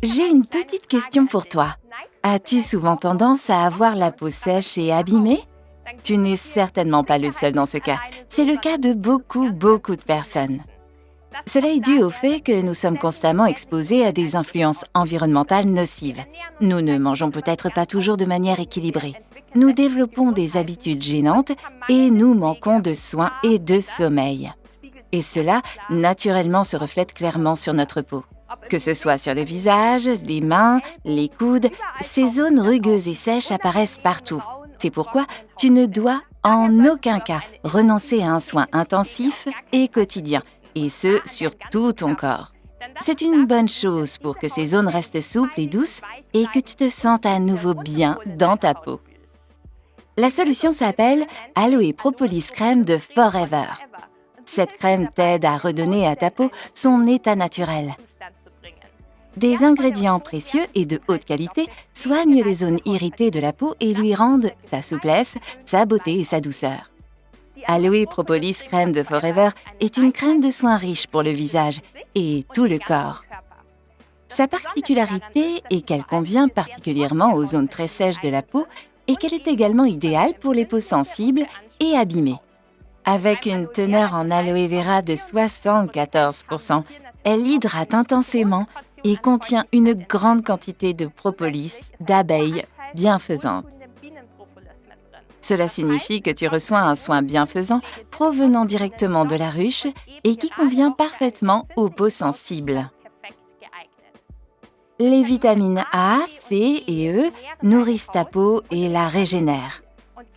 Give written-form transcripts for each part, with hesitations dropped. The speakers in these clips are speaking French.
J'ai une petite question pour toi. As-tu souvent tendance à avoir la peau sèche et abîmée? Tu n'es certainement pas le seul dans ce cas. C'est le cas de beaucoup de personnes. Cela est dû au fait que nous sommes constamment exposés à des influences environnementales nocives. Nous ne mangeons peut-être pas toujours de manière équilibrée. Nous développons des habitudes gênantes et nous manquons de soins et de sommeil. Et cela, naturellement, se reflète clairement sur notre peau. Que ce soit sur le visage, les mains, les coudes, ces zones rugueuses et sèches apparaissent partout. C'est pourquoi tu ne dois en aucun cas renoncer à un soin intensif et quotidien, et ce, sur tout ton corps. C'est une bonne chose pour que ces zones restent souples et douces et que tu te sentes à nouveau bien dans ta peau. La solution s'appelle Aloe Propolis Crème de Forever. Cette crème t'aide à redonner à ta peau son état naturel. Des ingrédients précieux et de haute qualité soignent les zones irritées de la peau et lui rendent sa souplesse, sa beauté et sa douceur. Aloe Propolis Crème de Forever est une crème de soins riche pour le visage et tout le corps. Sa particularité est qu'elle convient particulièrement aux zones très sèches de la peau et qu'elle est également idéale pour les peaux sensibles et abîmées. Avec une teneur en aloe vera de 74%, elle hydrate intensément et contient une grande quantité de propolis, d'abeilles bienfaisantes. Cela signifie que tu reçois un soin bienfaisant provenant directement de la ruche et qui convient parfaitement aux peaux sensibles. Les vitamines A, C et E nourrissent ta peau et la régénèrent.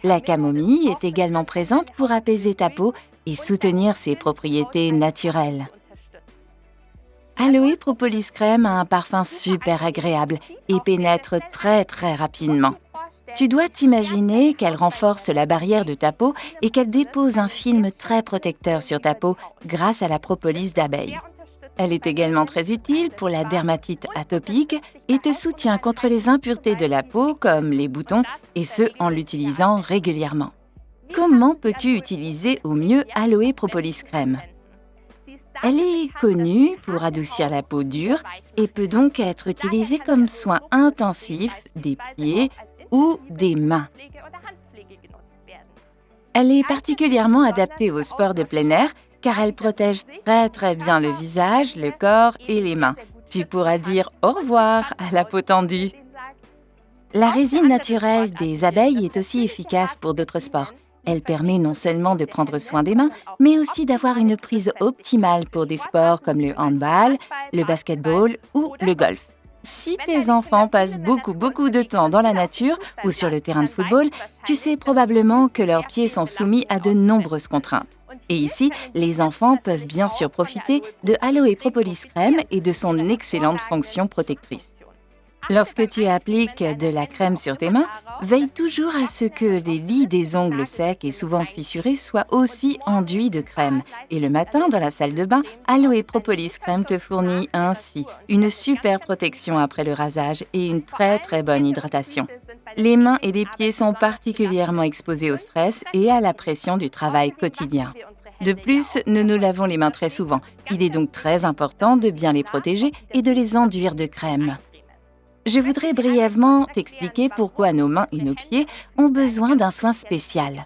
La camomille est également présente pour apaiser ta peau et soutenir ses propriétés naturelles. Aloe Propolis Crème a un parfum super agréable et pénètre très rapidement. Tu dois t'imaginer qu'elle renforce la barrière de ta peau et qu'elle dépose un film très protecteur sur ta peau grâce à la propolis d'abeille. Elle est également très utile pour la dermatite atopique et te soutient contre les impuretés de la peau comme les boutons, et ce en l'utilisant régulièrement. Comment peux-tu utiliser au mieux Aloe Propolis Crème? Elle est connue pour adoucir la peau dure et peut donc être utilisée comme soin intensif des pieds ou des mains. Elle est particulièrement adaptée au sport de plein air car elle protège très bien le visage, le corps et les mains. Tu pourras dire au revoir à la peau tendue. La résine naturelle des abeilles est aussi efficace pour d'autres sports. Elle permet non seulement de prendre soin des mains, mais aussi d'avoir une prise optimale pour des sports comme le handball, le basketball ou le golf. Si tes enfants passent beaucoup de temps dans la nature ou sur le terrain de football, tu sais probablement que leurs pieds sont soumis à de nombreuses contraintes. Et ici, les enfants peuvent bien sûr profiter de Aloe Propolis Crème et de son excellente fonction protectrice. Lorsque tu appliques de la crème sur tes mains, veille toujours à ce que les lis des ongles secs et souvent fissurés soient aussi enduits de crème. Et le matin, dans la salle de bain, Aloe Propolis Crème te fournit ainsi une super protection après le rasage et une très bonne hydratation. Les mains et les pieds sont particulièrement exposés au stress et à la pression du travail quotidien. De plus, nous nous lavons les mains très souvent. Il est donc très important de bien les protéger et de les enduire de crème. Je voudrais brièvement t'expliquer pourquoi nos mains et nos pieds ont besoin d'un soin spécial.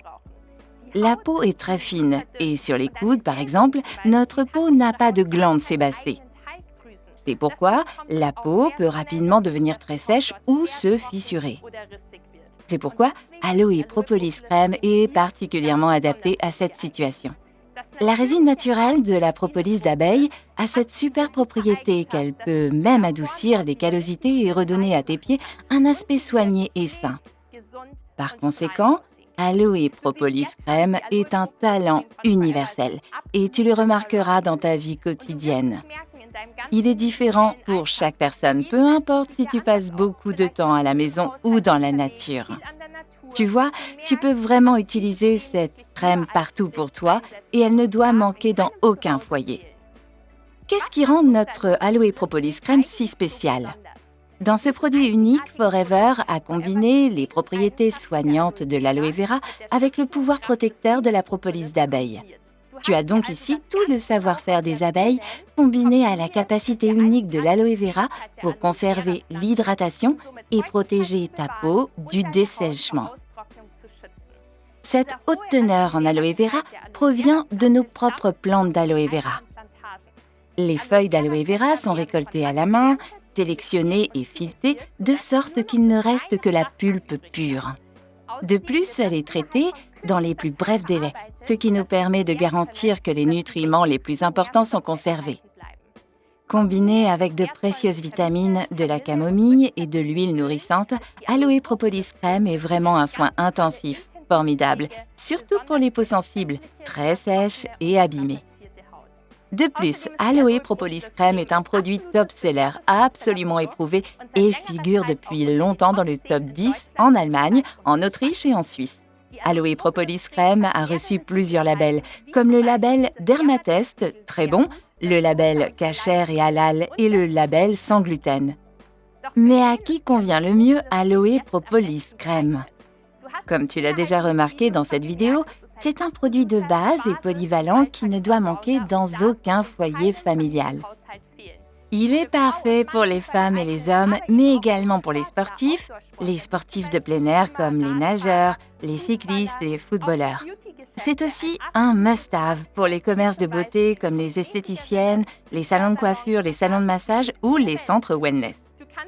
La peau est très fine et sur les coudes, par exemple, notre peau n'a pas de glandes sébacées. C'est pourquoi la peau peut rapidement devenir très sèche ou se fissurer. C'est pourquoi Aloe Propolis Crème est particulièrement adaptée à cette situation. La résine naturelle de la propolis d'abeille a cette super propriété qu'elle peut même adoucir les callosités et redonner à tes pieds un aspect soigné et sain. Par conséquent, Aloe Propolis Crème est un talent universel et tu le remarqueras dans ta vie quotidienne. Il est différent pour chaque personne, peu importe si tu passes beaucoup de temps à la maison ou dans la nature. Tu vois, tu peux vraiment utiliser cette crème partout pour toi et elle ne doit manquer dans aucun foyer. Qu'est-ce qui rend notre Aloe Propolis Crème si spéciale? Dans ce produit unique, Forever a combiné les propriétés soignantes de l'aloe vera avec le pouvoir protecteur de la propolis d'abeille. Tu as donc ici tout le savoir-faire des abeilles combiné à la capacité unique de l'aloe vera pour conserver l'hydratation et protéger ta peau du dessèchement. Cette haute teneur en aloe vera provient de nos propres plantes d'aloe vera. Les feuilles d'aloe vera sont récoltées à la main, sélectionnées et filetées de sorte qu'il ne reste que la pulpe pure. De plus, elle est traitée dans les plus brefs délais, ce qui nous permet de garantir que les nutriments les plus importants sont conservés. Combiné avec de précieuses vitamines, de la camomille et de l'huile nourrissante, Aloe Propolis Crème est vraiment un soin intensif, formidable, surtout pour les peaux sensibles, très sèches et abîmées. De plus, Aloe Propolis Crème est un produit top-seller, absolument éprouvé et figure depuis longtemps dans le top 10 en Allemagne, en Autriche et en Suisse. Aloe Propolis Crème a reçu plusieurs labels, comme le label Dermatest, très bon, le label Kasher et Halal et le label Sans gluten. Mais à qui convient le mieux Aloe Propolis Crème? Comme tu l'as déjà remarqué dans cette vidéo, c'est un produit de base et polyvalent qui ne doit manquer dans aucun foyer familial. Il est parfait pour les femmes et les hommes, mais également pour les sportifs de plein air comme les nageurs, les cyclistes et les footballeurs. C'est aussi un must-have pour les commerces de beauté comme les esthéticiennes, les salons de coiffure, les salons de massage ou les centres wellness.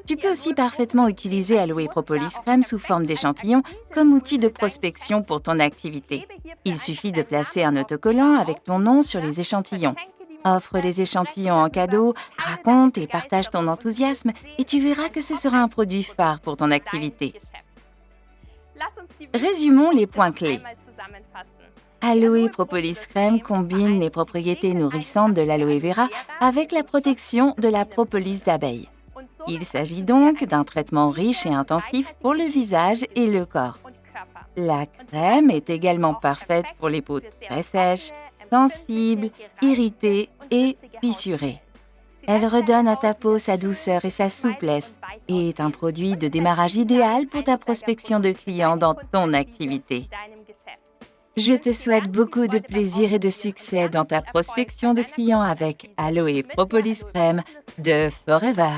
Tu peux aussi parfaitement utiliser Aloe Propolis Crème sous forme d'échantillon comme outil de prospection pour ton activité. Il suffit de placer un autocollant avec ton nom sur les échantillons. Offre les échantillons en cadeau, raconte et partage ton enthousiasme et tu verras que ce sera un produit phare pour ton activité. Résumons les points clés. Aloe Propolis Crème combine les propriétés nourrissantes de l'aloe vera avec la protection de la propolis d'abeille. Il s'agit donc d'un traitement riche et intensif pour le visage et le corps. La crème est également parfaite pour les peaux très sèches, sensibles, irritées et fissurées. Elle redonne à ta peau sa douceur et sa souplesse et est un produit de démarrage idéal pour ta prospection de clients dans ton activité. Je te souhaite beaucoup de plaisir et de succès dans ta prospection de clients avec Aloe Propolis Crème de Forever.